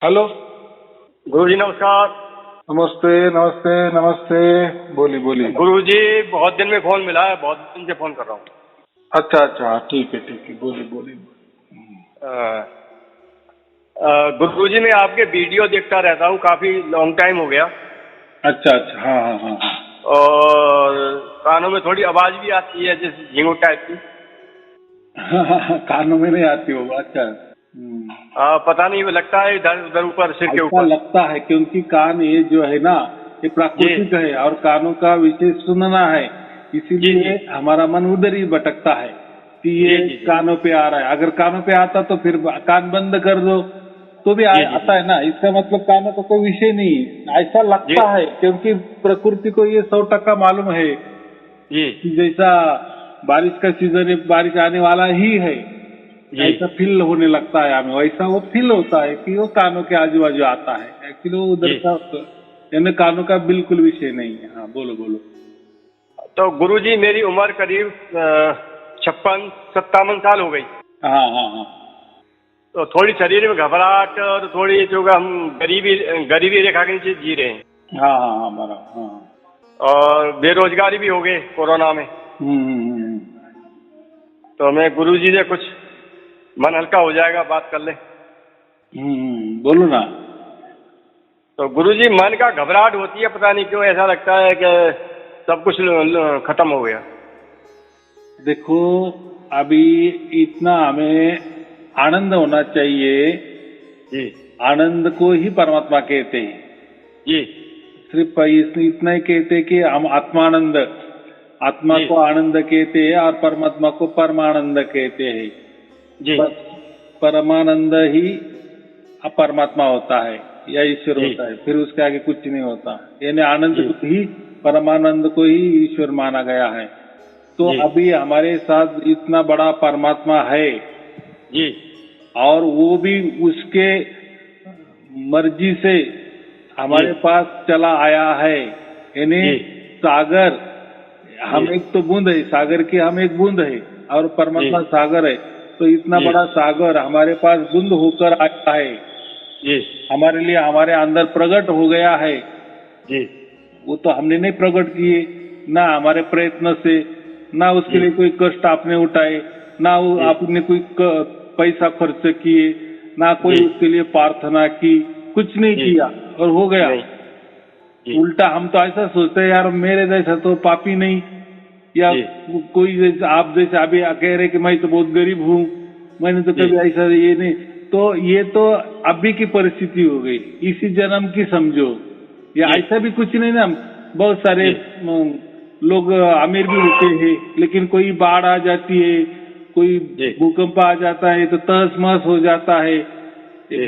Hello. गुरु जी नमस्कार। नमस्ते नमस्ते नमस्ते। बोलिए बोलिए। गुरु जी बहुत दिन में फोन मिला है, बहुत दिन से फोन कर रहा हूँ। अच्छा अच्छा, हाँ, ठीक है बोलिए बोलिए। गुरु जी मैं आपके वीडियो देखता रहता हूँ, काफी लॉन्ग टाइम हो गया। अच्छा अच्छा, हाँ हाँ हाँ हाँ। और कानों में थोड़ी आवाज भी आती है जैसे झींगुर टाइप की। हाँ, हाँ, हाँ, कानों में नहीं आती होगा। अच्छा। पता नहीं, वो लगता है इधर उधर ऊपर सिर के ऐसा ऊपर। लगता है क्योंकि कान ये जो है ना, ये जी प्राकृतिक है और कानों का विशेष सुनना है। जी जी इसीलिए हमारा मन उधर ही भटकता है कि जी ये जी जी कानों पे आ रहा है। अगर कानों पे आता तो फिर कान बंद कर दो तो भी जी जी आता है ना। इसका मतलब कानों का कोई विषय नहीं है। ऐसा जी लगता है क्योंकि प्रकृति को ये 100% मालूम है जी कि जैसा बारिश का सीजन है, बारिश आने वाला ही है, जी ऐसा फील होने लगता है हमें। वैसा वो फील होता है कि वो कानों के आजू बाजू आता है। एक्चुअली वो उधर जी। का यानी कानों का बिल्कुल विषय नहीं है। हाँ, बोलो बोलो। तो गुरु जी मेरी उम्र करीब 56-57 साल हो गई। हाँ हाँ हाँ तो थोड़ी शरीर में घबराहट और थोड़ी जो हम गरीबी गरीबी रेखा के नीचे जी रहे हैं। हाँ हाँ हाँ, बराबर। हाँ। और बेरोजगारी भी हो गई कोरोना में। हम्म। तो मैं गुरु जी से कुछ मन हल्का हो जाएगा, बात कर ले। बोलो ना। तो गुरु जी मन का घबराहट होती है, पता नहीं क्यों ऐसा लगता है कि सब कुछ खत्म हो गया। देखो, अभी इतना हमें आनंद होना चाहिए। जी आनंद को ही परमात्मा कहते हैं। जी सिर्फ इतना ही कहते हैं कि हम आत्मानंद, आत्मा जी को आनंद कहते हैं और परमात्मा को परमानंद कहते हैं। जी बस परमानंद ही परमात्मा होता है या ईश्वर जी होता है, फिर उसके आगे कुछ नहीं होता। यानी आनंद जी को ही, परमानंद को ही ईश्वर माना गया है। तो जी अभी हमारे साथ इतना बड़ा परमात्मा है जी और वो भी उसके मर्जी से जी हमारे पास चला आया है। यानी जी सागर, जी हम एक तो बूंद है, सागर की हम एक बूंद है और जी परमात्मा सागर है। तो इतना जी बड़ा सागर हमारे पास बूंद होकर आया है, जी हमारे लिए हमारे अंदर प्रकट हो गया है। जी वो तो हमने नहीं प्रकट किए, ना हमारे प्रयत्न से, ना उसके जी लिए कोई कष्ट आपने उठाए, ना वो जी आपने कोई पैसा खर्च किए, ना कोई जी उसके लिए प्रार्थना की, कुछ नहीं जी किया और हो गया। नहीं जी उल्टा हम तो ऐसा सोचते हैं, यार मेरे जैसा तो पापी नहीं, या जी कोई जैसा आप जैसे अभी कह रहे कि मैं तो बहुत गरीब हूँ, मैंने तो जी कभी ऐसा ये नहीं। तो ये तो अभी की परिस्थिति हो गई, इसी जन्म की समझो। या जी ऐसा भी कुछ नहीं ना। बहुत सारे जी लोग अमीर भी होते हैं, लेकिन कोई बाढ़ आ जाती है, कोई जी भूकंप आ जाता है तो तहस महस हो जाता है। जी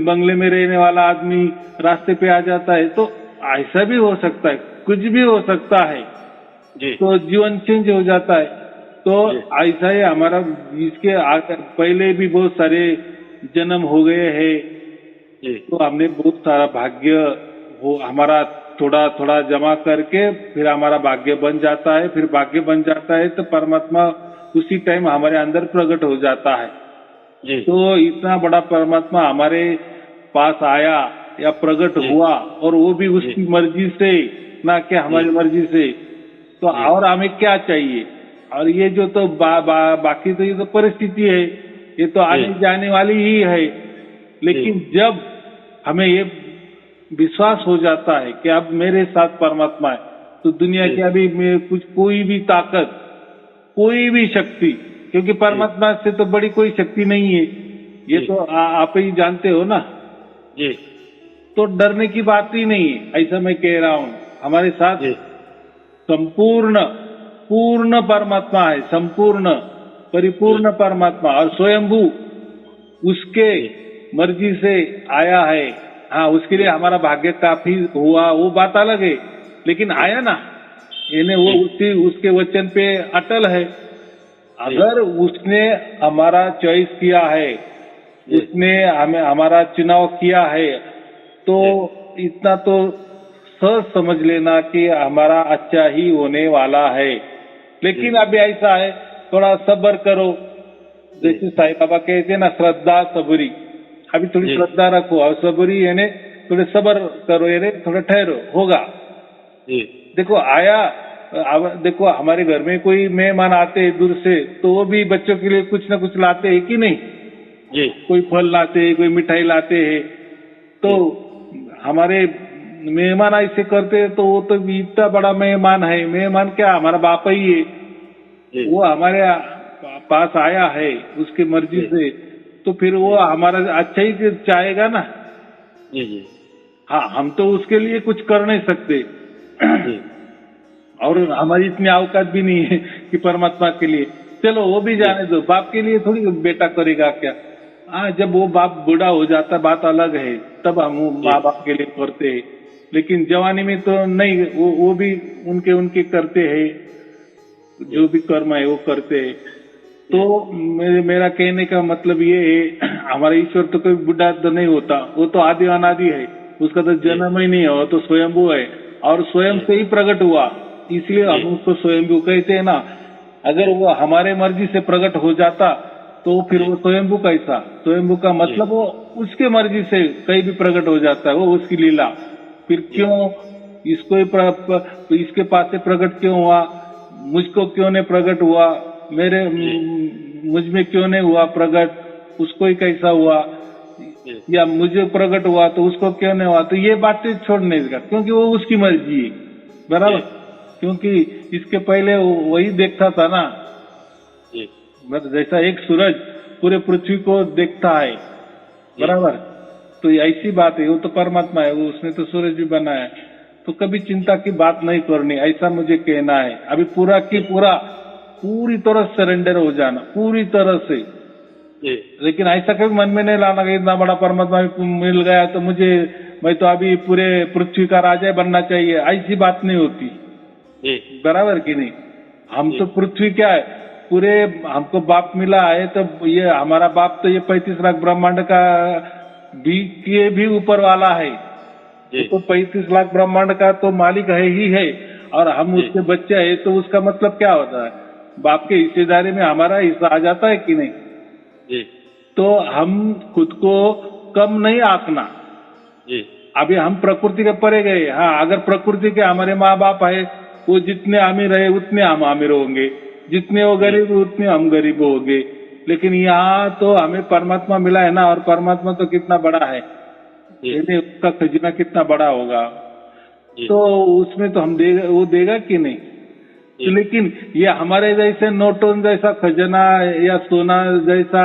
बंगले में रहने वाला आदमी रास्ते पे आ जाता है। तो ऐसा भी हो सकता है, कुछ भी हो सकता है। जी तो जीवन चेंज हो जाता है। तो जी ऐसा ही हमारा, इसके पहले भी बहुत सारे जन्म हो गए हैं। जी तो हमने बहुत सारा भाग्य, वो हमारा थोड़ा थोड़ा जमा करके फिर हमारा भाग्य बन जाता है। फिर भाग्य बन जाता है तो परमात्मा उसी टाइम हमारे अंदर प्रकट हो जाता है। जी तो इतना बड़ा परमात्मा हमारे पास आया या प्रकट जी हुआ, और वो भी जी उसकी मर्जी से, ना कि जी हमारी मर्जी से। तो जी और हमें क्या चाहिए? और ये जो तो बाकी तो ये तो परिस्थिति है, ये तो जी आने जाने वाली ही है। जी लेकिन जब हमें ये विश्वास हो जाता है कि अब मेरे साथ परमात्मा है, तो दुनिया जी की अभी कुछ कोई भी ताकत, कोई भी शक्ति, क्योंकि जी परमात्मा से तो बड़ी कोई शक्ति नहीं है। ये जी तो आप ही जानते हो ना। जी तो डरने की बात ही नहीं है, ऐसा मैं कह रहा हूँ। हमारे साथ जी संपूर्ण पूर्ण परमात्मा है, संपूर्ण जी परिपूर्ण परमात्मा और स्वयंभू उसके जी मर्जी से आया है। हाँ, उसके लिए हमारा भाग्य काफी हुआ, वो बात अलग है, लेकिन जी आया ना। इन्हें वो जी उसके वचन पे अटल है। जी अगर उसने हमारा चॉइस किया है, जी उसने हमें हमारा चुनाव किया है, तो जी इतना तो सहज समझ लेना कि हमारा अच्छा ही होने वाला है। जी लेकिन अभी ऐसा है, थोड़ा सब्र करो। जी जैसे साईं बाबा कहते हैं ना, श्रद्धा सबरी। अभी थोड़ी जी। श्रद्धा रखो और सबरी यानी थोड़े सबर करो यानी थोड़ा ठहरो, होगा। जी देखो आया, अब देखो हमारे घर में कोई मेहमान आते हैं दूर से तो वो भी बच्चों के लिए कुछ ना कुछ लाते हैं कि नहीं? जी कोई फल लाते हैं, कोई मिठाई लाते हैं। तो हमारे मेहमान ऐसे करते हैं तो वो तो इतना बड़ा मेहमान है, मेहमान क्या हमारा बाप ही है, जी वो हमारे पास आया है उसकी मर्जी जी से, तो फिर वो हमारा अच्छा ही चाहेगा ना। जी जी हाँ, हम तो उसके लिए कुछ कर नहीं सकते जी और हमारी इतनी औकात भी नहीं है कि परमात्मा के लिए, चलो वो भी जाने दो, बाप के लिए थोड़ी बेटा करेगा क्या। हाँ, जब वो बाप बूढ़ा हो जाता बात अलग है, तब हम माँ बाप के लिए करते हैं, लेकिन जवानी में तो नहीं, वो भी उनके उनके करते हैं, जो भी कर्म है वो करते हैं। तो मेरा कहने का मतलब ये है, हमारा ईश्वर तो कोई बुढ़ा तो नहीं होता, वो तो आदि अनादि है, उसका तो जन्म ही नहीं है, वो तो स्वयंभू है और स्वयं से ही प्रकट हुआ, इसलिए हम उसको स्वयंभू कहते हैं ना। अगर वो हमारे मर्जी से प्रकट हो जाता तो फिर वो स्वयंभू कैसा? स्वयंभू का मतलब वो उसके मर्जी से कहीं भी प्रकट हो जाता है, वो उसकी लीला। फिर क्यों इसको इसके पास से प्रकट क्यों हुआ, मुझको क्यों नहीं प्रकट हुआ, मेरे मुझ में क्यों नहीं हुआ प्रकट, उसको ही कैसा हुआ, या मुझे प्रकट हुआ तो उसको क्यों नहीं हुआ, तो ये बातें छोड़ने का, क्योंकि वो उसकी मर्जी है, बराबर। क्योंकि इसके पहले वही देखता था ना, जैसा एक सूरज पूरे पृथ्वी को देखता है, बराबर। तो ऐसी बात है, वो तो परमात्मा है, वो उसने तो सूरज भी बनाया, तो कभी चिंता की बात नहीं करनी, ऐसा मुझे कहना है। अभी पूरा की पूरी तरह सरेंडर हो जाना, पूरी तरह से। लेकिन ऐसा कभी मन में नहीं लाना कि इतना बड़ा परमात्मा मिल गया तो मैं तो अभी पूरे पृथ्वी का राजा बनना चाहिए, ऐसी बात नहीं होती, बराबर कि नहीं। हम तो पृथ्वी क्या है, पूरे हमको बाप मिला है, तो ये हमारा बाप तो ये 35 लाख ब्रह्मांड का भी ऊपर वाला है, तो 35 लाख ब्रह्मांड का तो मालिक है ही है, और हम उसके बच्चे हैं, तो उसका मतलब क्या होता है, बाप के हिस्सेदारी में हमारा हिस्सा आ जाता है कि नहीं। तो हम खुद को कम नहीं आंकना। अभी हम प्रकृति के परे गए, हाँ, अगर प्रकृति के हमारे माँ बाप है, वो जितने अमीर है उतने हम अमीर होंगे, जितने वो गरीब उतने हम गरीब होंगे, लेकिन यहाँ तो हमें परमात्मा मिला है ना, और परमात्मा तो कितना बड़ा है, उसका खजाना कितना बड़ा होगा, तो उसमें तो हम वो देगा कि नहीं। तो लेकिन ये हमारे जैसे नोटों जैसा खजाना या सोना जैसा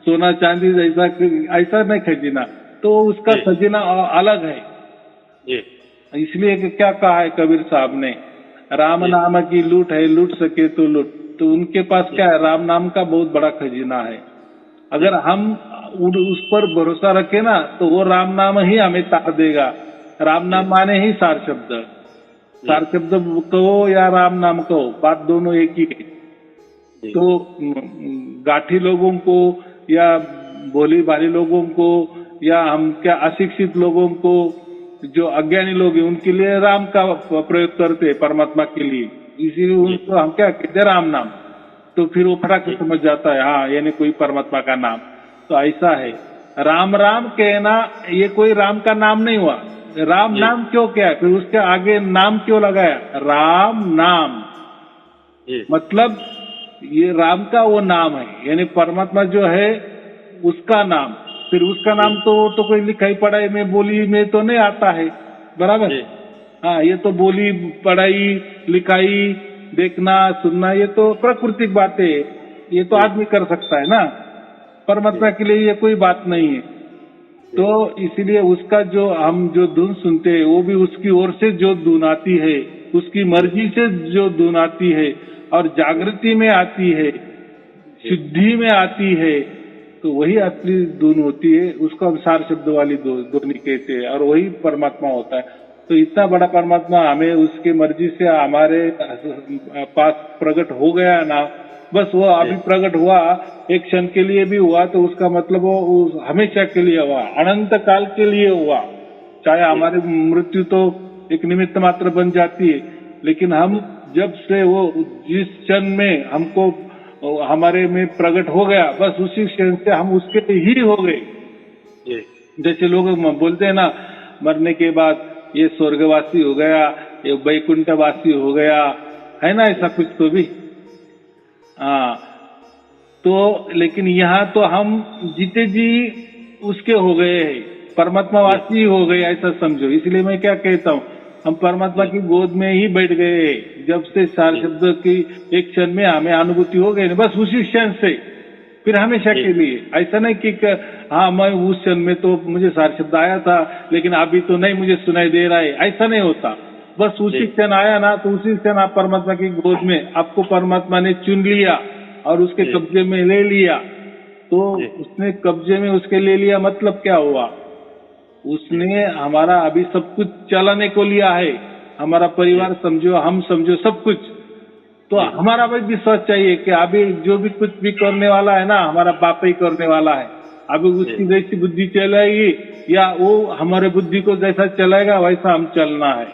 सोना चांदी जैसा ऐसा नहीं खजाना, तो उसका खजाना अलग है। इसलिए कि क्या कहा है कबीर साहब ने, राम नाम की लूट है, लूट सके तो लूट। तो उनके पास क्या है, राम नाम का बहुत बड़ा खजाना है। अगर हम उस पर भरोसा रखे ना, तो वो राम नाम ही हमें तार देगा। राम नाम माने ही सार शब्द, सार शब्द कहो या राम नाम कहो, बात दोनों एक ही है। तो गाठी लोगों को या भोली भाली लोगों को या हम क्या अशिक्षित लोगों को, जो अज्ञानी लोग हैं, उनके लिए राम का प्रयोग करते हैं परमात्मा के लिए, इसीलिए उनको हम क्या कहते हैं, राम नाम। तो फिर वो फटाक से समझ जाता है, हाँ यानी कोई परमात्मा का नाम। तो ऐसा है, राम राम कहना ये कोई राम का नाम नहीं हुआ। राम नाम क्यों क्या, फिर उसके आगे नाम क्यों लगाया, राम नाम, मतलब ये राम का वो नाम है, यानी परमात्मा जो है उसका नाम। फिर उसका नाम तो कोई लिखाई पढ़ाई में बोली में तो नहीं आता है, बराबर। हाँ, ये तो बोली पढ़ाई लिखाई देखना सुनना ये तो प्राकृतिक बातें है, ये तो आदमी कर सकता है ना, परमात्मा के लिए ये कोई बात नहीं है। तो इसीलिए उसका जो हम जो धुन सुनते हैं, वो भी उसकी ओर से जो धुन आती है, उसकी मर्जी से जो धुन आती है, और जागृति में आती है, शुद्धि में आती है, तो वही असली धुन होती है, उसको हम सार शब्द वाली ध्वनि कहते हैं, और वही परमात्मा होता है। तो इतना बड़ा परमात्मा हमें उसकी मर्जी से हमारे पास प्रकट हो गया ना, बस वो अभी प्रकट हुआ, एक क्षण के लिए भी हुआ, तो उसका मतलब वो हमेशा के लिए हुआ, अनंत काल के लिए हुआ। चाहे हमारी मृत्यु तो एक निमित्त मात्र बन जाती है, लेकिन हम जब से वो जिस क्षण में हमको हमारे में प्रकट हो गया, बस उसी क्षण से हम उसके ही हो गए, जी जैसे लोग बोलते हैं ना, मरने के बाद ये स्वर्गवासी हो गया, ये वैकुंठवासी हो गया, है ना ऐसा कुछ तो भी। हाँ, तो लेकिन यहाँ तो हम जीते जी उसके हो गए हैं, परमात्मावासी हो गए ऐसा समझो। इसलिए मैं क्या कहता हूँ, हम परमात्मा की गोद में ही बैठ गए। जब से सार शब्द की एक क्षण में हमें अनुभूति हो गई, बस उसी क्षण से फिर हमेशा के लिए। ऐसा नहीं कि हाँ मैं उस क्षण में तो मुझे सार शब्द आया था लेकिन अभी तो नहीं मुझे सुनाई दे रहा है, ऐसा नहीं होता। बस उसी क्षण आया ना तो उसी क्षण आप परमात्मा की गोद में, आपको परमात्मा ने चुन लिया और उसके कब्जे में ले लिया। तो उसने कब्जे में उसके ले लिया मतलब क्या हुआ, उसने हमारा अभी सब कुछ चलाने को लिया है। हमारा परिवार समझो, हम समझो, सब कुछ। तो हमारा भी विश्वास चाहिए कि अभी जो भी कुछ भी करने वाला है ना, हमारा बाप ही करने वाला है। अभी उसकी जैसी बुद्धि चलेगी या वो हमारे बुद्धि को जैसा चलाएगा वैसा हम चलना है,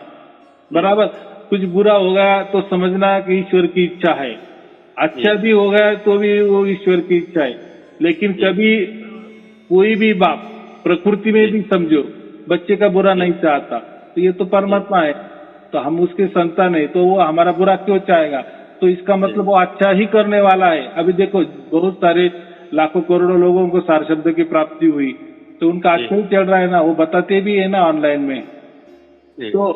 बराबर। कुछ बुरा होगा तो समझना कि ईश्वर की इच्छा है, अच्छा भी हो गया तो भी वो ईश्वर की इच्छा है। लेकिन कभी कोई भी बाप प्रकृति में भी समझो बच्चे का बुरा नहीं चाहता, तो ये तो परमात्मा है, तो हम उसके संतान है, तो वो हमारा बुरा क्यों चाहेगा। तो इसका मतलब वो अच्छा ही करने वाला है। अभी देखो बहुत सारे लाखों करोड़ों लोगों को सार शब्द की प्राप्ति हुई, तो उनका अच्छा ही चल रहा है ना, वो बताते भी है ना ऑनलाइन में। तो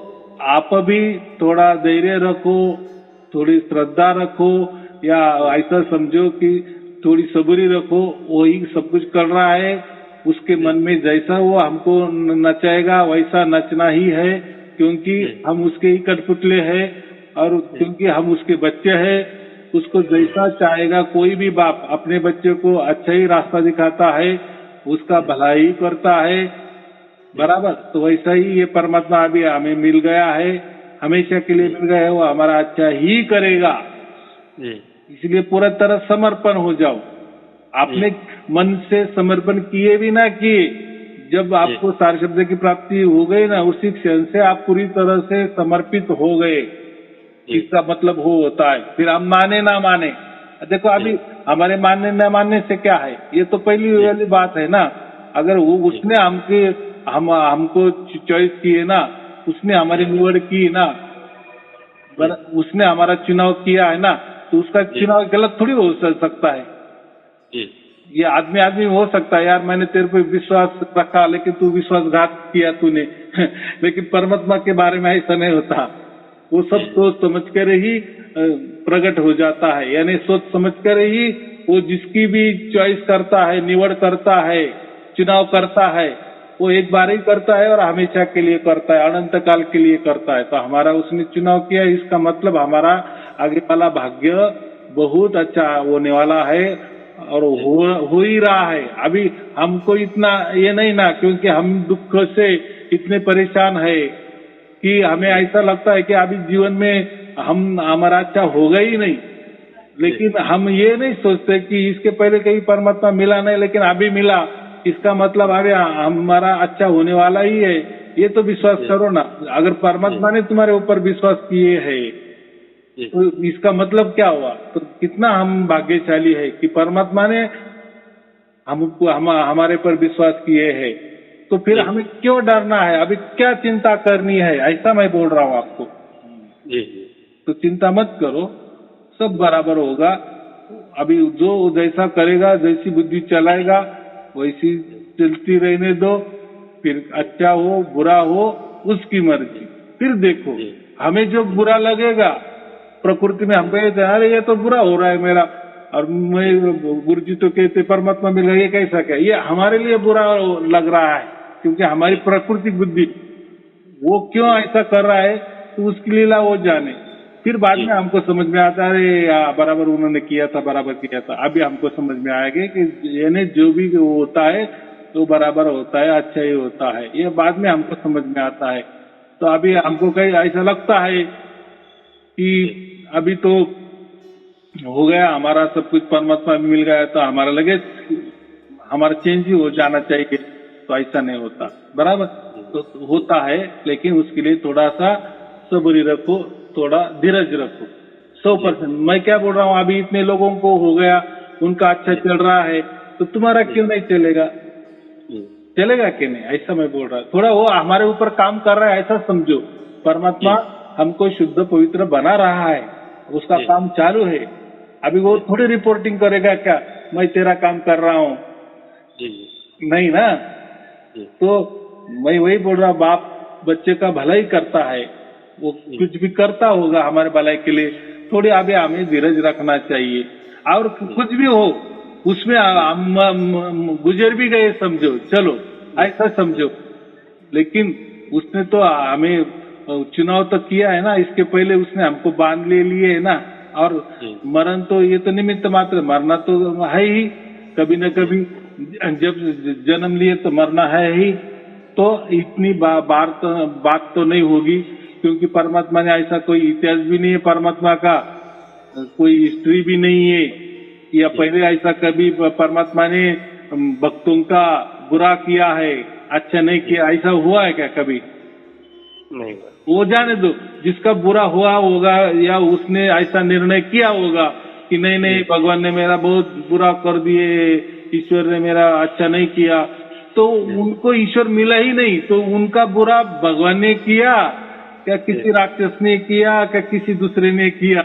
आप भी थोड़ा धैर्य रखो, थोड़ी श्रद्धा रखो, या ऐसा समझो कि थोड़ी सबूरी रखो, वही सब कुछ कर रहा है। उसके मन में जैसा वो हमको नचाएगा वैसा नचना ही है, क्योंकि हम उसके ही कठपुतले हैं और क्योंकि हम उसके बच्चे हैं। उसको जैसा चाहेगा, कोई भी बाप अपने बच्चे को अच्छा ही रास्ता दिखाता है, उसका भला ही करता है, बराबर। तो वैसा ही ये परमात्मा अभी हमें मिल गया है, हमेशा के लिए मिल गया है, वो हमारा अच्छा ही करेगा। इसलिए पूरा तरह समर्पण हो जाओ। आपने मन से समर्पण किए भी ना किए, जब आपको सार शब्द की प्राप्ति हो गई ना, उसी क्षण से आप पूरी तरह से समर्पित हो गए। इसका मतलब वो होता है, फिर हम माने ना माने। देखो अभी हमारे मानने ना मानने से क्या है, ये तो पहली वाली बात है ना। अगर वो उसने हमको चॉइस किए ना, उसने हमारी निवड की ना, उसने हमारा चुनाव किया है ना, तो उसका चुनाव गलत थोड़ी हो सकता है। ये आदमी हो सकता है, यार मैंने तेरे पे विश्वास रखा लेकिन तू विश्वासघात किया तूने लेकिन परमात्मा के बारे में ऐसा नहीं होता। वो सब सोच समझ कर ही प्रकट हो जाता है, यानी सोच समझ कर ही वो जिसकी भी चॉइस करता है, निवड करता है, चुनाव करता है, वो एक बार ही करता है और हमेशा के लिए करता है, अनंत काल के लिए करता है। तो हमारा उसने चुनाव किया, इसका मतलब हमारा आगे वाला भाग्य बहुत अच्छा होने वाला है और हो ही रहा है। अभी हमको इतना ये नहीं ना, क्योंकि हम दुख से इतने परेशान है कि हमें ऐसा लगता है कि अभी जीवन में हमारा अच्छा होगा ही नहीं। लेकिन हम ये नहीं सोचते कि इसके पहले कहीं परमात्मा मिला नहीं लेकिन अभी मिला, इसका मतलब अभी हमारा अच्छा होने वाला ही है। ये तो विश्वास करो ना। अगर परमात्मा ने तुम्हारे ऊपर विश्वास किए है तो इसका मतलब क्या हुआ, तो कितना हम भाग्यशाली है कि परमात्मा ने हमारे पर विश्वास किए है। तो फिर हमें क्यों डरना है, अभी क्या चिंता करनी है, ऐसा मैं बोल रहा हूँ आपको। तो चिंता मत करो, सब बराबर होगा। अभी जो जैसा करेगा, जैसी बुद्धि चलाएगा वैसी चलती रहने दो। फिर अच्छा हो बुरा हो उसकी मर्जी। फिर देखो हमें जो बुरा लगेगा, प्रकृति में हम कहते हैं अरे ये तो बुरा हो रहा है मेरा, और मैं गुरु जी तो कहते परमात्मा मिल गया, ये कैसा क्या, ये हमारे लिए बुरा लग रहा है क्योंकि हमारी प्रकृति बुद्धि वो क्यों ऐसा कर रहा है, तो उसकी लीला वो जाने। फिर बाद में हमको समझ में आता है अरे बराबर उन्होंने किया था, बराबर किया था। अभी हमको समझ में आएगा कि यानी जो भी होता है तो बराबर होता है, अच्छा ही होता है, ये बाद में हमको समझ में आता है। तो अभी हमको कहीं ऐसा लगता है कि अभी तो हो गया हमारा सब कुछ, परमात्मा भी मिल गया तो हमारा लगे हमारा चेंज ही हो जाना चाहिए, तो ऐसा नहीं होता, बराबर। तो होता है लेकिन उसके लिए थोड़ा सा सबूरी रखो, थोड़ा धीरज रखो। 100%। मैं क्या बोल रहा हूँ, अभी इतने लोगों को हो गया, उनका अच्छा चल रहा है, तो तुम्हारा क्यों नहीं चलेगा। चलेगा कि नहीं, ऐसा मैं बोल रहा। थोड़ा वो हमारे ऊपर काम कर रहा है ऐसा समझो। परमात्मा हमको शुद्ध पवित्र बना रहा है, उसका काम चालू है। अभी वो थोड़ी रिपोर्टिंग करेगा क्या, मैं तेरा काम कर रहा हूँ, जी नहीं ना। जी तो मैं वही बोल रहा, बाप बच्चे का भलाई करता है, वो कुछ भी करता होगा हमारे भलाई के लिए। थोड़ी अभी हमें धीरज रखना चाहिए, और कुछ भी हो उसमें हम गुजर भी गए समझो, चलो ऐसा समझो। लेकिन उसने तो हमें चुनाव तो किया है ना, इसके पहले उसने हमको बांध ले लिए है ना। और मरण तो ये तो निमित्त मात्र, मरना तो है ही, कभी न कभी जब जन्म लिए तो मरना है ही। तो इतनी बात तो नहीं होगी, क्योंकि परमात्मा ने ऐसा कोई इतिहास भी नहीं है, परमात्मा का कोई हिस्ट्री भी नहीं है, या पहले ऐसा कभी परमात्मा ने भक्तों का बुरा किया है, अच्छा नहीं किया, ऐसा हुआ है क्या कभी? नहीं। वो जाने दो, जिसका बुरा हुआ होगा या उसने ऐसा निर्णय किया होगा कि नहीं नहीं भगवान ने मेरा बहुत बुरा कर दिए, ईश्वर ने मेरा अच्छा नहीं किया, तो उनको ईश्वर मिला ही नहीं। तो उनका बुरा भगवान ने किया क्या, किसी राक्षस ने किया क्या, किसी दूसरे ने किया,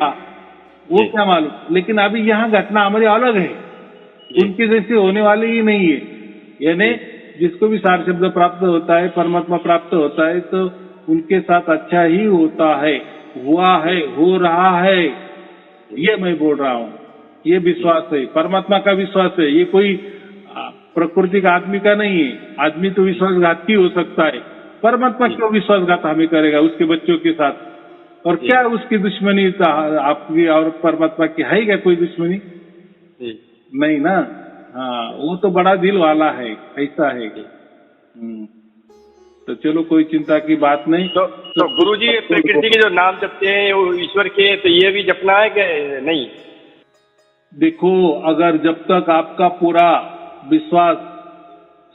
वो क्या मालूम। लेकिन अभी यहाँ घटना हमारी अलग है, उनके जैसे होने वाली ही नहीं है। यानी जिसको भी सार शब्द प्राप्त होता है, परमात्मा प्राप्त होता है, तो उनके साथ अच्छा ही होता है, हुआ है, हो रहा है, ये मैं बोल रहा हूँ। ये विश्वास है, परमात्मा का विश्वास है, ये कोई प्रकृति का आदमी का नहीं है। आदमी तो विश्वासघाती हो सकता है, परमात्मा क्यों विश्वासघात हमें करेगा उसके बच्चों के साथ? और क्या उसकी दुश्मनी आपकी और परमात्मा की है क्या कोई दुश्मनी? नहीं ना। हाँ, वो तो बड़ा दिल वाला है, ऐसा है। तो चलो कोई चिंता की बात नहीं। तो गुरुजी प्रकृति के जो नाम जपते हैं वो ईश्वर के, तो ये भी जपना है कि नहीं? देखो, अगर जब तक आपका पूरा विश्वास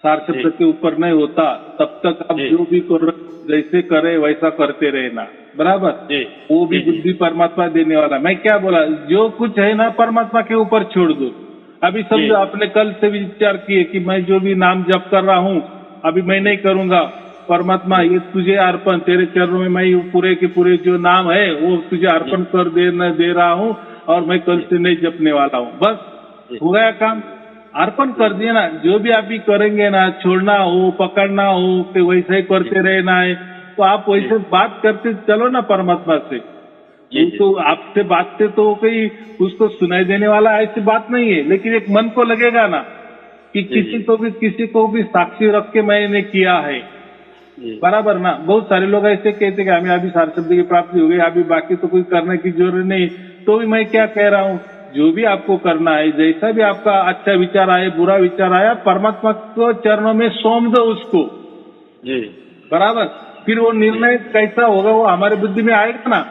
सार शब्द के ऊपर नहीं होता, तब तक आप जो भी कर जैसे करे वैसा करते रहना, बराबर। वो भी बुद्धि परमात्मा देने वाला। मैं क्या बोला, जो कुछ है ना परमात्मा के ऊपर छोड़ दो। अभी समझो आपने कल से विचार किए कि मैं जो भी नाम जप कर रहा हूँ अभी मैं नहीं करूंगा, परमात्मा ये तुझे अर्पण, तेरे चरणों में मैं पूरे के पूरे जो नाम है वो तुझे अर्पण कर दे रहा हूँ, और मैं कल से नहीं जपने वाला हूँ। बस हो गया काम, अर्पण कर दिया ना। जो भी आप भी करेंगे ना, छोड़ना हो पकड़ना हो कि वैसे ही करते रहना है, तो आप वैसे बात करते चलो ना परमात्मा से। तो आपसे बात से तो कोई उसको सुनाई देने वाला ऐसी बात नहीं है, लेकिन एक मन को लगेगा ना कि किसी को भी साक्षी रख के मैंने किया है, बराबर ना। बहुत सारे लोग ऐसे कहते कि हमें अभी सार शब्द की प्राप्ति हो गई, अभी बाकी तो कोई करने की जरूरत नहीं। तो भी मैं क्या कह रहा हूँ, जो भी आपको करना है, जैसा भी आपका अच्छा विचार आए बुरा विचार आया, परमात्मा को चरणों में सौंप दो उसको, बराबर। फिर वो निर्णय कैसा होगा वो हमारे बुद्धि में आएगा ना।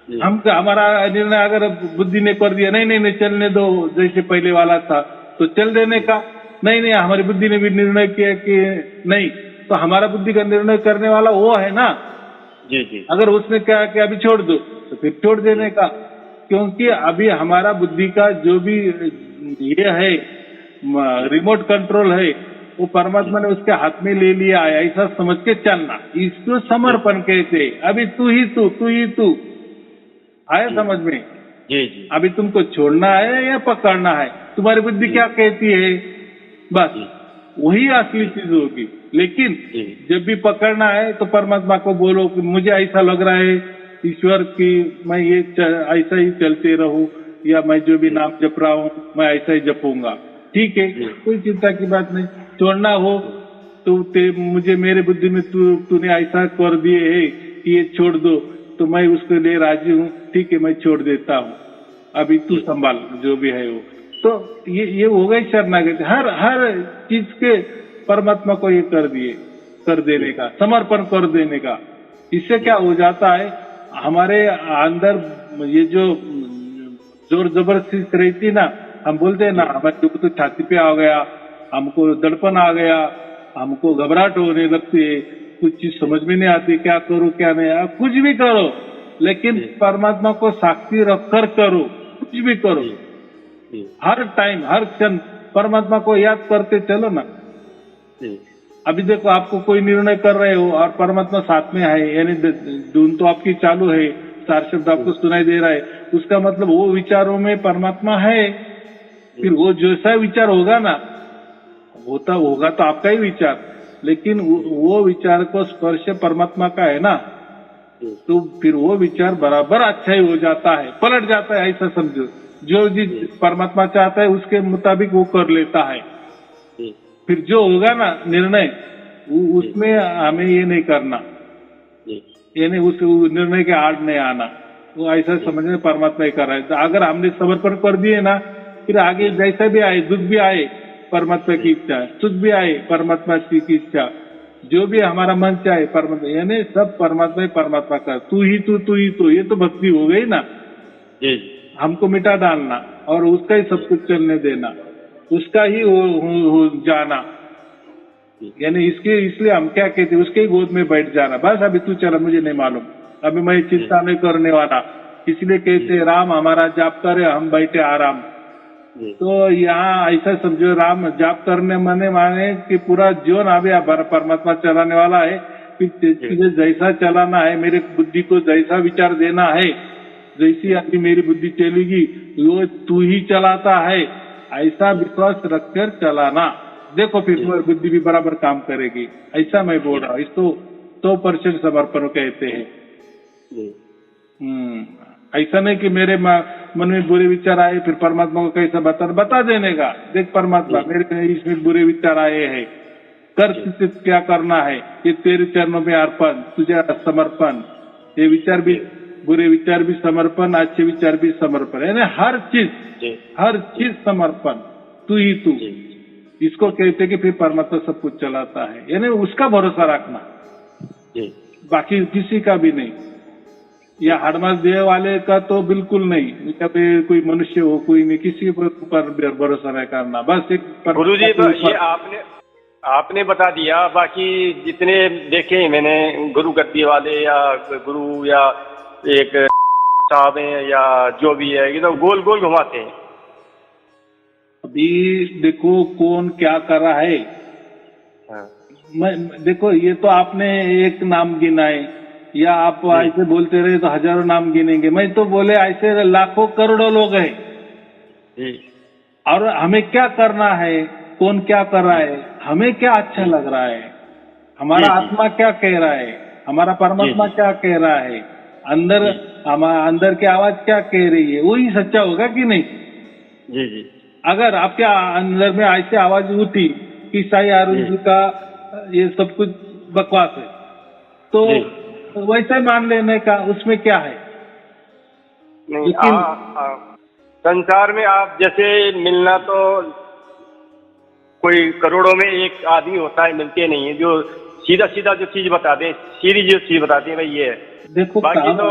हम हमारा निर्णय अगर बुद्धि ने कर दिया, नहीं नहीं नहीं चलने दो जैसे पहले वाला था, तो चल देने का। नहीं नहीं, हमारी बुद्धि ने भी निर्णय किया कि नहीं, तो हमारा बुद्धि का निर्णय करने वाला वो है ना। अगर उसने कहा कि अभी छोड़ दो, तो फिर छोड़ देने का। क्योंकि अभी हमारा बुद्धि का जो भी ये है रिमोट कंट्रोल है, वो परमात्मा ने उसके हाथ में ले लिया है, ऐसा समझ के चलना। इसको समर्पण कहते। अभी तू ही तू आया समझ में? अभी तुमको छोड़ना है या पकड़ना है, तुम्हारी बुद्धि क्या कहती है, बस वही असली चीज होगी। लेकिन जब भी पकड़ना है तो परमात्मा को बोलो कि मुझे ऐसा लग रहा है ईश्वर की मैं ये ऐसा ही चलते रहूं, या मैं जो भी नाम जप रहा हूँ मैं ऐसा ही जपूंगा, ठीक है, कोई चिंता की बात नहीं। छोड़ना हो तो मुझे मेरे बुद्धि में तूने ऐसा कर दिए है कि ये छोड़ दो, तो मैं उसके लिए राजी हूँ, ठीक है मैं छोड़ देता हूँ, अभी तू संभाल जो भी है वो। तो ये हो गई शरणागति। हर चीज के परमात्मा को ये कर देने का, समर्पण कर देने का। इससे क्या हो जाता है, हमारे अंदर ये जो जोर जबरदस्ती रहती ना, हम बोलते हैं ना हमारे तो छाती पे आ गया, हमको दड़पन आ गया, हमको घबराहट होने लगती है, कुछ चीज समझ में नहीं आती, क्या करूं क्या नहीं। कुछ भी करो, लेकिन परमात्मा को साक्षी रखकर करो, कुछ भी करो। हर टाइम हर क्षण परमात्मा को याद करते चलो ना, अभी देखो आपको कोई निर्णय कर रहे हो और परमात्मा साथ में है, यानी धुन तो आपकी चालू है, चार शब्द आपको सुनाई दे रहा है, उसका मतलब वो विचारों में परमात्मा है। फिर वो जैसा विचार होगा ना, होता होगा तो आपका ही विचार, लेकिन वो विचार को स्पर्श परमात्मा का है ना, तो फिर वो विचार बराबर अच्छा ही हो जाता है, पलट जाता है। ऐसा समझो, जो जिस परमात्मा चाहता है उसके मुताबिक वो कर लेता है। फिर जो होगा ना निर्णय, उसमें हमें ये नहीं करना, ये नहीं उस निर्णय के आड़ नहीं आना, वो ऐसा समझने परमात्मा ही कर रहा है। तो अगर हमने समर्पण कर दिए ना, फिर आगे जैसा भी आए, दुख भी आए परमात्मा की इच्छा, सुख भी आए परमात्मा की इच्छा, जो भी हमारा मन चाहे परमात्मा, यानी सब परमात्मा ही परमात्मा का, तू ही तू, ये तो भक्ति हो गई ना। हमको मिटा डालना और उसका ही सब कुछ चलने देना, उसका ही हो जाना, यानी इसलिए हम क्या कहते हैं, उसके ही गोद में बैठ जाना। बस अभी तू चला, मुझे नहीं मालूम, अभी मैं चिंता नहीं करने वाला, इसलिए कहते राम हमारा जाप करे, हम बैठे आराम। तो यहाँ ऐसा समझो, राम जाप करने माने कि पूरा जीवन अभी परमात्मा चलाने वाला है। फिर तुझे जैसा चलाना है, मेरे बुद्धि को जैसा विचार देना है, जैसी अभी मेरी बुद्धि चलेगी वो तू ही चलाता है, ऐसा विश्वास रखकर चलाना। देखो फिर बुद्धि भी बराबर काम करेगी, ऐसा मैं बोल रहा हूँ। इसको 100% समर्पण कहते हैं। ऐसा नहीं कि मेरे मन में बुरे विचार आए, फिर परमात्मा को कैसा बता देने का, देख परमात्मा मेरे इसमें बुरे विचार आए हैं, कर क्या करना है, ये तेरे चरणों में अर्पण, तुझे समर्पण। ये विचार भी, बुरे विचार भी समर्पण, अच्छे विचार भी समर्पण, यानी हर चीज समर्पण, तू ही तू। इसको कहते कि फिर परमात्मा सब कुछ चलाता है, यानी उसका भरोसा रखना, बाकी किसी का भी नहीं, या हड़मास देह वाले का तो बिल्कुल नहीं, या फिर कोई मनुष्य हो, कोई नहीं, किसी पर भरोसा नहीं करना। बस एक गुरुजी, ये आपने बता दिया, बाकी जितने देखे मैंने गुरु गद्दी वाले या गुरु या एक साहब है या जो भी है, ये तो गोल गोल घुमाते हैं। अभी देखो कौन क्या कर रहा है। मैं देखो, ये तो आपने एक नाम गिनाए, या आप ऐसे बोलते रहे तो हजारों नाम गिनेंगे। मैं तो बोले ऐसे लाखों करोड़ों लोग हैं, और हमें क्या करना है, कौन क्या कर रहा है, हमें क्या अच्छा लग रहा है, हमारा आत्मा क्या कह रहा है, हमारा परमात्मा क्या कह रहा है, अंदर की आवाज क्या कह रही है, वही सच्चा होगा कि नहीं। जी। अगर आपके अंदर में ऐसी आवाज उठी कि साई अरुण जी का ये सब कुछ बकवास है, तो वैसे मान लेने का, उसमें क्या है। नहीं, संसार में आप जैसे मिलना तो कोई करोड़ों में एक आदमी होता है, मिलते नहीं है, जो सीधा जो चीज बताते हैं, सीधी जो चीज बताते हैं भाई ये है। देखो बाकी तो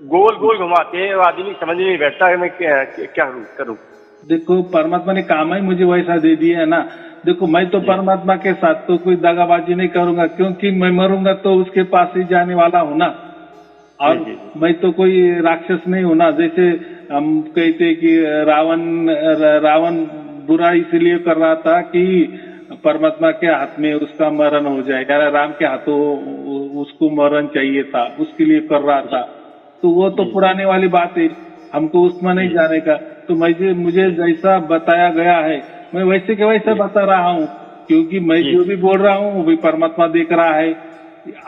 गोल गोल घुमाते हैं, आदमी समझ नहीं बैठता है मैं क्या करूं। देखो परमात्मा ने काम ही मुझे वैसा दे दिया है ना। देखो मैं तो परमात्मा के साथ तो कोई दगाबाजी नहीं करूंगा, क्योंकि मैं मरूंगा तो उसके पास ही जाने वाला हूं ना। और मैं तो कोई राक्षस नहीं हूं ना। जैसे हम कहते कि रावण बुरा इसलिए कर रहा था कि परमात्मा के हाथ में उसका मरण हो जाए, यार राम के हाथों उसको मरण चाहिए था, उसके लिए कर रहा था। तो वो तो पुराने वाली बात है, हमको उसमें नहीं जाने का। तो मुझे जैसा बताया गया है मैं वैसे के वैसे बता रहा हूँ, क्योंकि मैं जो भी बोल रहा हूँ वो भी परमात्मा देख रहा है।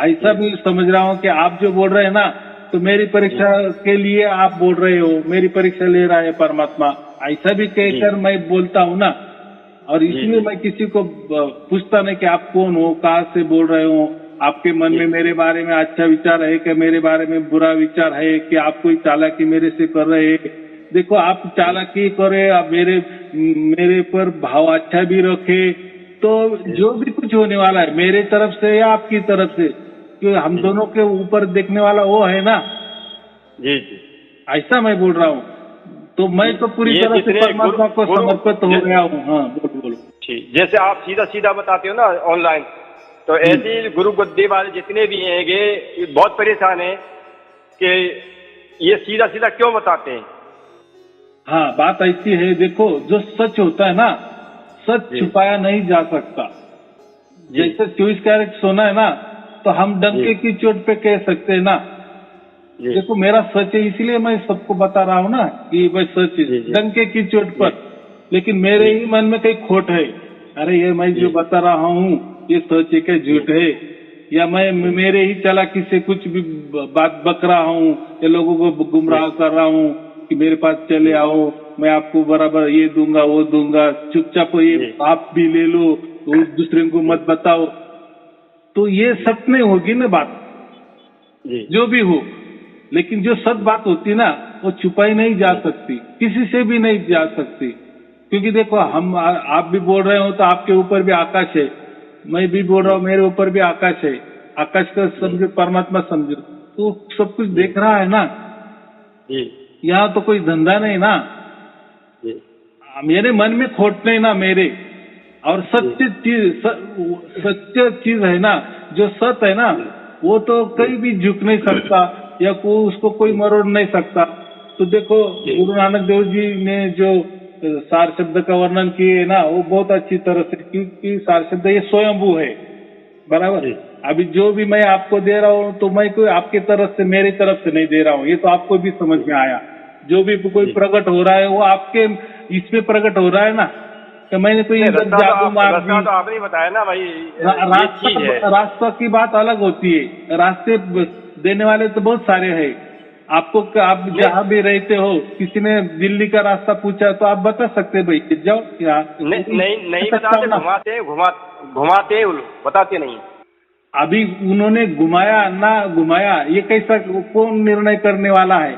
ऐसा भी समझ रहा हूँ कि आप जो बोल रहे हैं ना, तो मेरी परीक्षा के लिए आप बोल रहे हो, मेरी परीक्षा ले रहा है परमात्मा, ऐसा भी कहकर मैं बोलता हूँ ना। और इसलिए मैं किसी को पूछता नहीं कि आप कौन हो, कहाँ से बोल रहे हो, आपके मन में मेरे बारे में अच्छा विचार है कि मेरे बारे में बुरा विचार है, कि आप कोई चालाकी मेरे से कर रहे हैं। देखो आप चालाकी करे, आप मेरे पर भाव अच्छा भी रखे, तो जो भी कुछ होने वाला है मेरे तरफ से या आपकी तरफ से, क्योंकि हम दोनों के ऊपर देखने वाला वो है ना। जी ऐसा मैं बोल रहा हूँ। तो मैं तो पूरी तरह से परमात्मा को समर्पित हो गया हूँ। हाँ बोलो। ठीक, जैसे आप सीधा बताते हो ना ऑनलाइन, तो ऐसे गुरु गद्दी वाले जितने भी हैं बहुत परेशान हैं कि ये सीधा क्यों बताते हैं। हाँ बात ऐसी है, देखो जो सच होता है ना, सच छुपाया नहीं जा सकता। जैसे 24 कैरेट सोना है ना, तो हम डंके की चोट पे कह सकते हैं ना। देखो मेरा सच है, इसीलिए मैं सबको बता रहा हूँ ना कि भाई सच है डंके की चोट पर। लेकिन मेरे ही मन में कहीं खोट है, अरे ये मैं जो बता रहा हूँ ये सच है क्या झूठ है, या मैं मेरे ही चालाकी से कुछ भी बात बक रहा हूँ, या लोगों को गुमराह कर रहा हूँ कि मेरे पास चले आओ, मैं आपको बराबर ये दूंगा वो दूंगा, चुपचाप ये आप भी ले लो, तो दूसरे को मत बताओ। तो ये सच नहीं होगी ना बात, जो भी हो। लेकिन जो सच बात होती ना, वो छुपाई नहीं जा सकती, किसी से भी नहीं जा सकती। क्योंकि देखो हम आप भी बोल रहे हो तो आपके ऊपर भी आकाश है, मैं भी बोल रहा हूँ मेरे ऊपर भी आकाश है। आकाश का समझो, परमात्मा समझो, तो सब कुछ देख रहा है ना। यहाँ तो कोई धंधा नहीं ना, मेरे मन में खोट नहीं ना मेरे। और सत्य चीज है ना, जो सत्य है ना, वो तो कहीं भी झुक नहीं सकता, या उसको कोई मरोड़ नहीं सकता। तो देखो गुरु नानक देव जी ने जो सार शब्द का वर्णन किए ना, वो बहुत अच्छी तरह से, क्योंकि सार शब्द ये स्वयंभू है, बराबर। अभी जो भी मैं आपको दे रहा हूँ तो मैं कोई आपके तरफ से, मेरी तरफ से नहीं दे रहा हूँ, ये तो आपको भी समझ में आया। जो भी कोई प्रकट हो रहा है वो आपके इसमें प्रकट हो रहा है ना, कि मैंने कोई जादू मार दी। तो आपने बताया ना भाई, रास्ता की बात अलग होती है, रास्ते देने वाले तो बहुत सारे हैं। आपको आप जहाँ भी रहते हो, किसी ने दिल्ली का रास्ता पूछा तो आप बता सकते भाई जाओ यहाँ। नहीं बताते, घुमाते बताते नहीं। अभी उन्होंने घुमाया ना घुमाया, ये कैसा कौन निर्णय करने वाला है?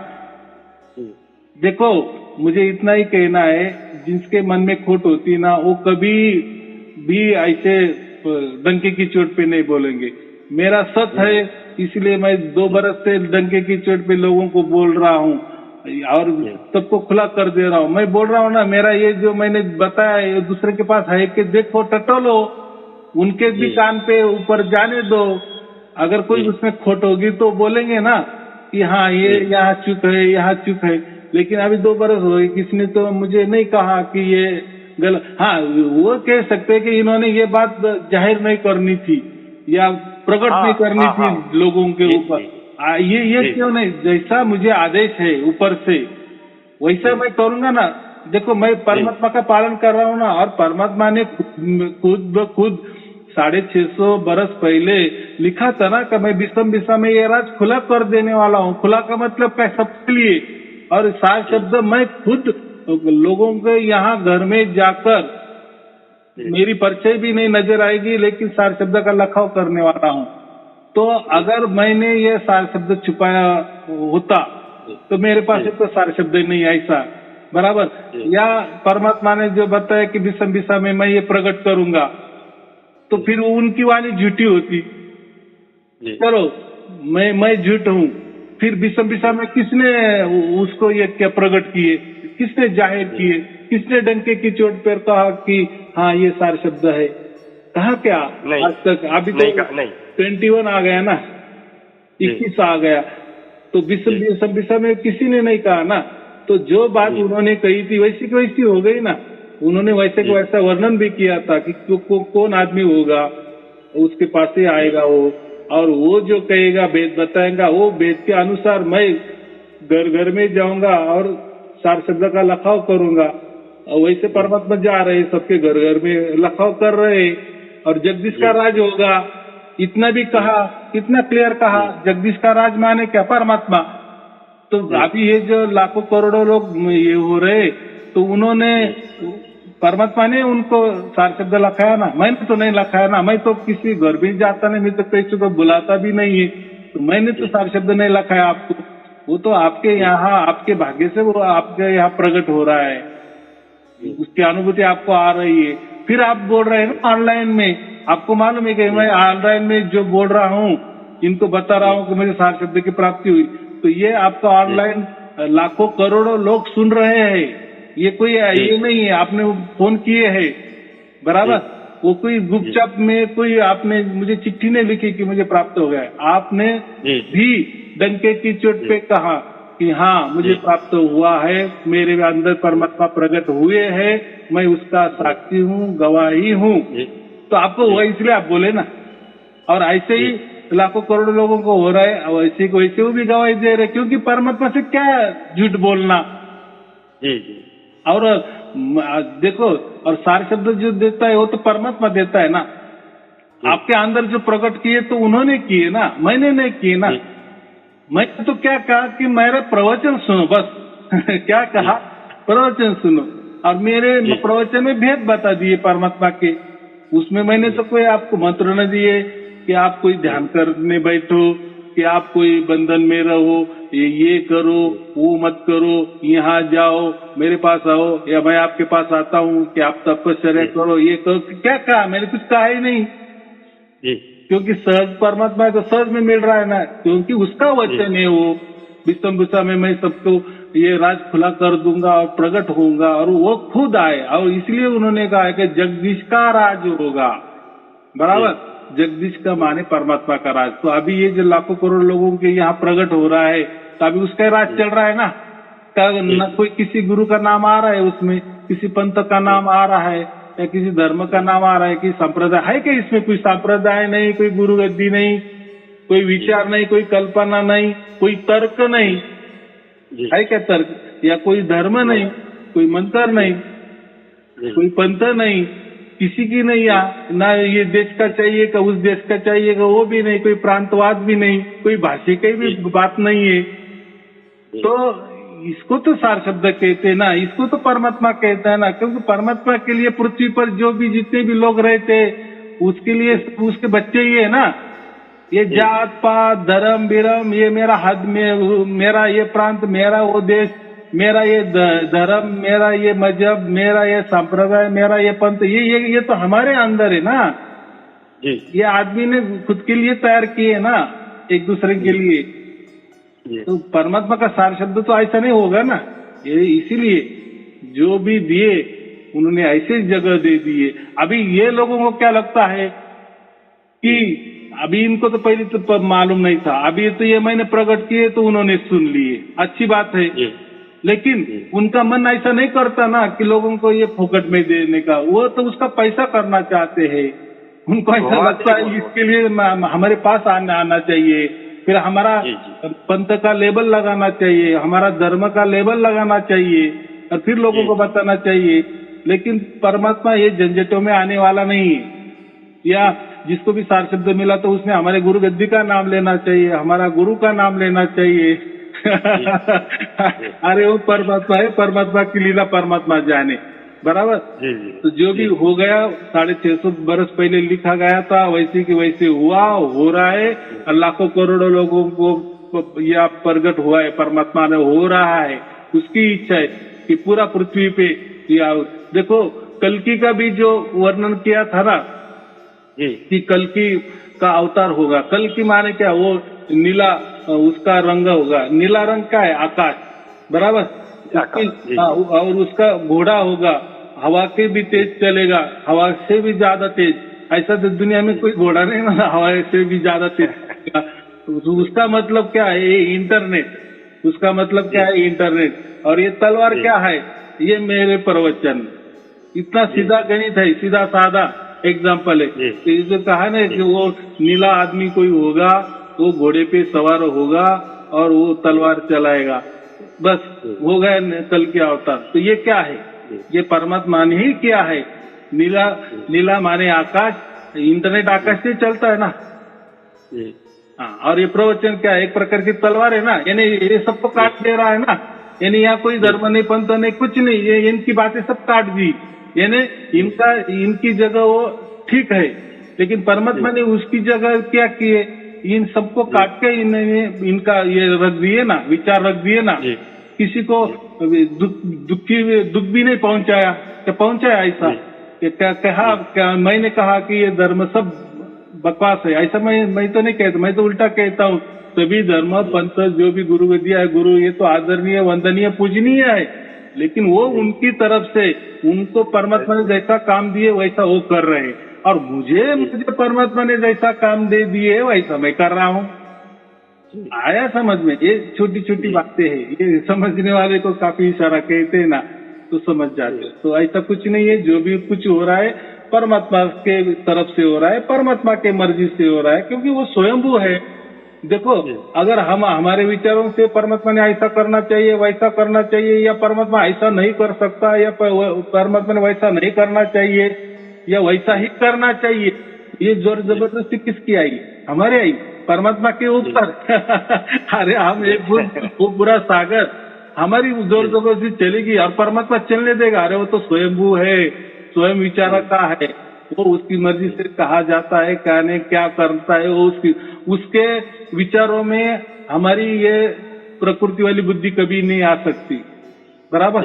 देखो मुझे इतना ही कहना है, जिसके मन में खोट होती है ना, वो कभी भी ऐसे डंके की चोट पे नहीं बोलेंगे। मेरा सच है, इसलिए मैं 2 बरस से डंके की चोट पे लोगों को बोल रहा हूँ और सबको खुला कर दे रहा हूँ। मैं बोल रहा हूँ ना, मेरा ये जो मैंने बताया ये दूसरे के पास है कि देखो टटोलो, उनके भी कान पे ऊपर जाने दो। अगर कोई उसमें खोट होगी तो बोलेंगे ना कि हाँ ये यहाँ चूक है, यहाँ चूक है। लेकिन अभी 2 बरस हो गए, किसी ने तो मुझे नहीं कहा कि ये गलत। हाँ वो कह सकते हैं कि इन्होंने ये बात जाहिर नहीं करनी थी या प्रकट नहीं करनी थी लोगों के ऊपर। ये क्यों नहीं, जैसा मुझे आदेश है ऊपर से वैसा मैं करूंगा ना। देखो मैं परमात्मा का पालन कर रहा हूँ ना, और परमात्मा ने खुद 650 बरस पहले लिखा था ना कि मैं विषम दिशा में ये राज खुला कर देने वाला हूँ। खुला का मतलब क्या, सबके लिए। और सार शब्द मैं खुद लोगों के यहाँ घर में जाकर, मेरी परिचय भी नहीं नजर आएगी, लेकिन सार शब्द का लखाव करने वाला हूँ। तो अगर मैंने ये सार शब्द छुपाया होता तो मेरे पास तो सार शब्द नहीं ऐसा, बराबर। या परमात्मा ने जो बताया कि विषम दिशा में मैं ये प्रकट करूंगा, तो फिर उनकी वाणी झूठी होती। चलो मैं झूठ हूँ, फिर विषम दिशा में किसने उसको ये क्या प्रकट किए, किसने जाहिर किए, किसने डंके की चोट पर कहा कि हाँ ये सार शब्द है? कहा क्या आज तक? अभी तो 21 आ गया ना, 21 आ गया, तो विषम दिशा में किसी ने नहीं कहा ना। तो जो बात उन्होंने कही थी वैसी की वैसी हो गई ना। उन्होंने वैसे को वैसा वर्णन भी किया था कि कौन आदमी होगा उसके पास ही आएगा वो, और वो जो कहेगा वेद बताएगा, वो वेद के अनुसार मैं घर घर में जाऊंगा और सार शब्द का लखाव करूंगा। और वैसे परमात्मा जा रहे, सबके घर घर में लखाव कर रहे, और जगदीश का राज होगा। इतना भी कहा, इतना क्लियर कहा, जगदीश का राज माने क्या? परमात्मा। तो अभी ये जो लाखों करोड़ों लोग ये हो रहे, तो उन्होंने, परमात्मा ने उनको सार शब्द लखाया ना, मैंने तो नहीं लखाया ना। मैं तो किसी घर भी जाता नहीं, मैं तो किसी को बुलाता भी नहीं है, तो मैंने तो सार शब्द नहीं लखाया आपको। वो तो आपके यहाँ, आपके भाग्य से वो आपके यहाँ प्रकट हो रहा है, उसकी अनुभूति आपको आ रही है। फिर आप बोल रहे हैं ना ऑनलाइन में, आपको मालूम है कि मैं ऑनलाइन में जो बोल रहा हूँ, इनको बता रहा हूँ कि मुझे सार शब्द की प्राप्ति हुई, तो ये आपका ऑनलाइन लाखों करोड़ों लोग सुन रहे हैं। ये कोई ये नहीं है आपने फोन किए हैं, बराबर। वो कोई गुपचाप में कोई आपने मुझे चिट्ठी नहीं लिखी कि मुझे प्राप्त हो गया। आपने भी डंके की चोट पे कहा कि हाँ मुझे प्राप्त हुआ है, मेरे अंदर परमात्मा प्रकट हुए हैं, मैं उसका साक्षी हूँ, गवाही हूँ। तो तो आपको हुआ इसलिए आप बोले ना। और ऐसे ही लाखों करोड़ों लोगों को हो रहा है, वैसे को वैसे वो भी गवाही दे रहे, क्योंकि परमात्मा से क्या झूठ बोलना। जी जी और देखो, और सारे शब्द जो देता है वो तो परमात्मा देता है ना। आपके अंदर जो प्रकट किए तो उन्होंने किए ना, मैंने नहीं किए ना। मैं तो क्या कहा कि मेरा प्रवचन सुनो बस। क्या कहा, प्रवचन सुनो, और मेरे प्रवचन में भेद बता दिए परमात्मा के। उसमें मैंने तो कोई आपको मंत्र न दिए कि आप कोई ध्यान करने बैठो, कि आप कोई बंधन में रहो, ये करो, वो मत करो, यहाँ जाओ, मेरे पास आओ, या मैं आपके पास आता हूँ कि आप तपस्या करो, ये करो। क्या कहा, मैंने कुछ कहा ही नहीं। क्योंकि सहज परमात्मा तो सहज में मिल रहा है ना, क्योंकि उसका वचन है वो, विषम में मैं सबको ये राज खुला कर दूंगा और प्रकट होऊंगा, और वो खुद आए। और इसलिए उन्होंने कहा है कि जगदीश का राज होगा, बराबर। जगदीश का माने परमात्मा का राज। तो अभी ये जो लाखों करोड़ लोगों के यहाँ प्रकट हो रहा है, तो अभी उसका राज चल रहा है ना। न कोई किसी गुरु का नाम आ रहा है उसमें, किसी पंथ का नाम आ रहा है, या किसी धर्म का नाम आ रहा है, कि संप्रदाय है कि इसमें कोई संप्रदाय नहीं, कोई गुरु गद्दी नहीं, कोई विचार नहीं, कोई कल्पना नहीं, कोई तर्क नहीं है क्या तर्क, या कोई धर्म नहीं, कोई मंत्र नहीं, कोई पंथ नहीं, किसी की नहीं। ना ये देश का चाहिए का उस देश का चाहिए का, वो भी नहीं, कोई प्रांतवाद भी नहीं, कोई भाषा की भी बात नहीं है। तो इसको तो सार शब्द कहते हैं ना, इसको तो परमात्मा कहता है ना। क्योंकि परमात्मा के लिए पृथ्वी पर जो भी जितने भी लोग रहते, उसके लिए उसके बच्चे ही है ना। ये जात पात धर्म बिरम, ये मेरा हद में, मेरा ये प्रांत, मेरा वो देश, मेरा ये धर्म, मेरा ये मजहब, मेरा ये संप्रदाय, मेरा ये पंथ, ये तो हमारे अंदर है ना। ये आदमी ने खुद के लिए तैयार किए ना, एक दूसरे के लिए। तो परमात्मा का सार शब्द तो ऐसा नहीं होगा ना। ये इसीलिए जो भी दिए उन्होंने ऐसे जगह दे दिए। अभी ये लोगों को क्या लगता है कि अभी इनको तो पहले तो मालूम नहीं था, अभी तो ये मैंने प्रकट किए तो उन्होंने सुन लिए, अच्छी बात है। लेकिन उनका मन ऐसा नहीं करता ना कि लोगों को ये फोकट में देने का, वो तो उसका पैसा करना चाहते हैं। उनको ऐसा लगता है इसके लिए हमारे पास आना चाहिए, फिर हमारा पंथ का लेबल लगाना चाहिए, हमारा धर्म का लेबल लगाना चाहिए, और फिर लोगों को बताना चाहिए। लेकिन परमात्मा ये झंझटों में आने वाला नहीं है। या जिसको भी सार शब्द मिला तो उसने हमारे गुरु गद्दी का नाम लेना चाहिए, हमारा गुरु का नाम लेना चाहिए। अरे वो परमात्मा है, परमात्मा की लीला परमात्मा जाने, बराबर। तो जो भी हो गया 650 बरस पहले लिखा गया था, वैसे की वैसे हुआ, हो रहा है। और लाखों करोड़ों लोगों को यह प्रकट हुआ है, परमात्मा ने हो रहा है। उसकी इच्छा है कि पूरा पृथ्वी पे देखो, कल्कि का भी जो वर्णन किया था ना कि कल्कि का अवतार होगा। कल्कि माने क्या, वो नीला उसका रंग होगा। नीला रंग क्या है, आकाश, बराबर। और उसका घोड़ा होगा, हवा के भी तेज चलेगा, हवा से भी ज्यादा तेज। ऐसा तो दुनिया में कोई घोड़ा नहीं ना हवा से भी ज्यादा तेज। तो उसका मतलब क्या है, ये इंटरनेट। उसका मतलब क्या है, इंटरनेट। और ये तलवार क्या है, ये मेरे प्रवचन। इतना सीधा गणित है, सीधा साधा एग्जाम्पल है। तो जो कहा ना कि वो नीला आदमी कोई होगा, वो घोड़े पे सवार होगा और वो तलवार चलाएगा, बस हो गया कल के अवतार। तो ये क्या है, ये परमात्मा ने ही किया है। नीला माने आकाश, इंटरनेट आकाश से चलता है ना। हाँ, और ये प्रवचन क्या है, एक प्रकार की तलवार है ना, यानी ये सबको काट दे रहा है ना। यानी यहाँ कोई धर्म नहीं, पंथ नहीं, कुछ नहीं, ये इनकी बातें सब काट दी। यानी इनकी जगह वो ठीक है, लेकिन परमात्मा ने उसकी जगह क्या किए, इन सबको काट के इनका ये रख दिए ना, विचार रख दिए ना। किसी को दुख भी नहीं पहुंचाया, क्या पहुंचाया ऐसा क्या मैंने कहा कि ये धर्म सब बकवास है, ऐसा मैं तो नहीं कहता। मैं तो उल्टा कहता हूँ, सभी धर्म पंथ जो भी गुरु दिया है, गुरु ये तो आदरणीय, वंदनीय, पूजनीय है। लेकिन वो उनकी तरफ से, उनको परमात्मा ने जैसा काम दिए वैसा वो कर रहे हैं, और मुझे परमात्मा ने जैसा काम दे दिए वैसा मैं कर रहा हूँ। आया समझ में? ये छोटी छोटी बातें हैं, ये समझने वाले को काफी इशारा कहते हैं ना, तो समझ जाते। तो ऐसा कुछ नहीं है, जो भी कुछ हो रहा है परमात्मा के तरफ से हो रहा है, परमात्मा के मर्जी से हो रहा है, क्योंकि वो स्वयंभू है। देखो, अगर हम हमारे विचारों से परमात्मा ने ऐसा करना चाहिए, वैसा करना चाहिए, या परमात्मा ऐसा नहीं कर सकता, या परमात्मा ने वैसा नहीं करना चाहिए, या वैसा ही करना चाहिए, ये जोर जबरदस्ती किसकी आई? हमारे आई, परमात्मा के ऊपर। अरे हम एक वो पूरा सागर, हमारी जोर जबरदस्ती चलेगी और परमात्मा चलने देगा? अरे वो तो स्वयंभू है, स्वयं विचारता है, वो उसकी मर्जी से कहा जाता है क्या नहीं क्या करता है, वो उसके विचारों में हमारी ये प्रकृति वाली बुद्धि कभी नहीं आ सकती। बराबर,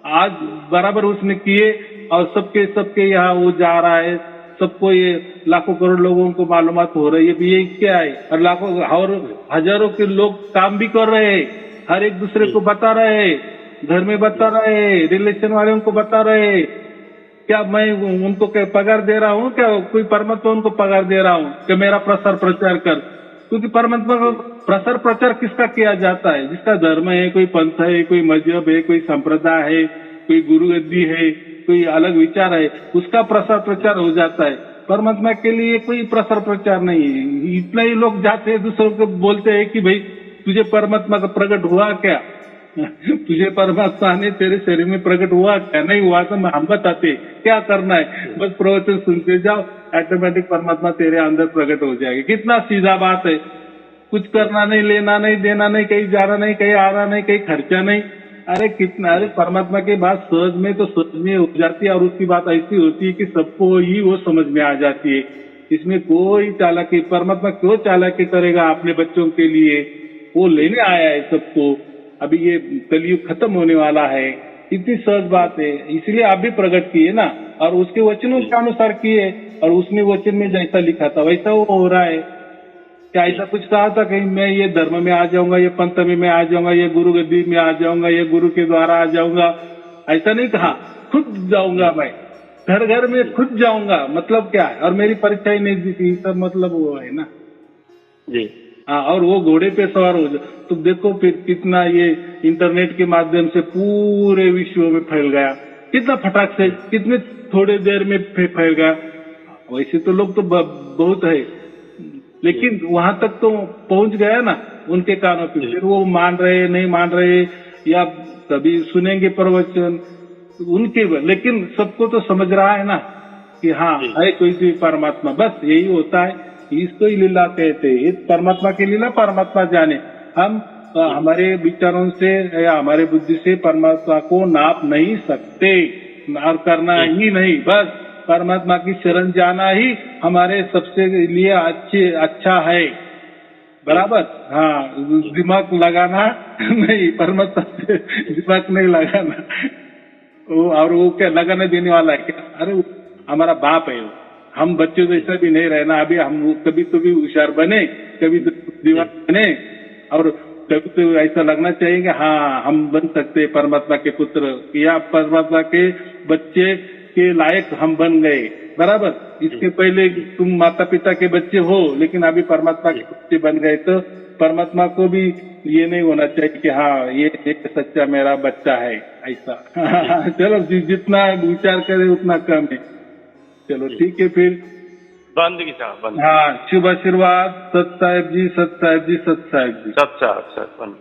आज बराबर उसने किए और सबके यहाँ वो जा रहा है, सबको ये लाखों करोड़ लोगों को मालूमात हो रही है भी ये क्या है, और लाखों और हजारों के लोग काम भी कर रहे हैं, हर एक दूसरे को बता रहे हैं, घर में बता रहे हैं, रिलेशन वालों को बता रहे हैं। क्या मैं उनको क्या पगार दे रहा हूँ? क्या कोई परमात्मा उनको पगार दे रहा हूँ कि मेरा प्रसार प्रचार कर? क्योंकि परमात्मा का प्रसार प्रचार किसका किया जाता है? जिसका धर्म है, कोई पंथ है, कोई मजहब है, कोई संप्रदाय है, कोई गुरु गद्दी है, कोई अलग विचार है, उसका प्रसार प्रचार हो जाता है। परमात्मा के लिए कोई प्रसार प्रचार नहीं है। इतना ही लोग जाते हैं दूसरों को बोलते हैं कि भाई तुझे परमात्मा का प्रकट हुआ क्या? तुझे परमात्मा ने तेरे शरीर में प्रकट हुआ क्या? नहीं हुआ तो हम बताते क्या करना है, बस प्रवचन सुनते जाओ, ऑटोमेटिक परमात्मा तेरे अंदर प्रकट हो जाएगी। कितना सीधा बात है, कुछ करना नहीं, लेना नहीं, देना नहीं, कहीं जाना नहीं, कहीं आना नहीं, कहीं खर्चा नहीं। अरे कितना, अरे परमात्मा की बात सहज में तो सहज में हो जाती है, और उसकी बात ऐसी होती है कि सबको ही वो समझ में आ जाती है। इसमें कोई चालाकी, परमात्मा क्यों चालाकी करेगा अपने बच्चों के लिए? वो लेने आया है सबको। अभी ये कलयुग खत्म होने वाला है, इतनी सहज बात है, इसलिए आप भी प्रकट किए ना, और उसके वचनों के अनुसार किए, और उसने वचन में जैसा लिखा था वैसा वो हो रहा है। क्या ऐसा कुछ कहा था कहीं मैं ये धर्म में आ जाऊंगा, ये पंथ में मैं आ जाऊंगा, ये गुरु गद्दी में आ जाऊंगा, ये गुरु के द्वारा आ जाऊंगा? ऐसा नहीं कहा, खुद जाऊंगा मैं, घर घर में खुद जाऊंगा। मतलब क्या है? और मेरी परीक्षा ही नहीं दी थी, सब मतलब वो है ना जी। हाँ, और वो घोड़े पे सवार हो जाए तो देखो फिर कितना ये इंटरनेट के माध्यम से पूरे विश्व में फैल गया, कितना फटाक से, कितने थोड़े देर में फैल गया। वैसे तो लोग तो बहुत है, लेकिन वहां तक तो पहुंच गया ना उनके कानों पे। फिर वो मान रहे नहीं मान रहे, या कभी सुनेंगे प्रवचन उनके, लेकिन सबको तो समझ रहा है ना कि हाँ है कोई भी परमात्मा। बस यही होता है, इसको ही लीला कहते हैं। परमात्मा की लीला परमात्मा जाने। हम हमारे विचारों से या हमारे बुद्धि से परमात्मा को नाप नहीं सकते, और करना ही नहीं। बस परमात्मा की शरण जाना ही हमारे सबसे लिए अच्छा है। बराबर, हाँ, दिमाग लगाना नहीं, परमात्मा से दिमाग नहीं लगाना। और वो क्या लगाने देने वाला है क्या? अरे हमारा बाप है वो, हम बच्चों जैसा भी नहीं रहना। अभी हम कभी तो भी होशियार बने, कभी तो दिमाग बने, और कभी तो ऐसा लगना चाहिए कि हाँ हम बन सकते हैं परमात्मा के पुत्र, या परमात्मा के बच्चे के लायक हम बन गए। बराबर, इसके पहले तुम माता पिता के बच्चे हो, लेकिन अभी परमात्मा के बच्चे बन गए, तो परमात्मा को भी ये नहीं होना चाहिए कि हाँ ये एक सच्चा मेरा बच्चा है, ऐसा। चलो जितना विचार करे उतना कम है। चलो ठीक है फिर, बंद की साहब, बंद। हाँ, शुभ आशीर्वाद। सत साहेब जी, सत साहेब जी, सत साहेब जी, सत साहब, सत बंद।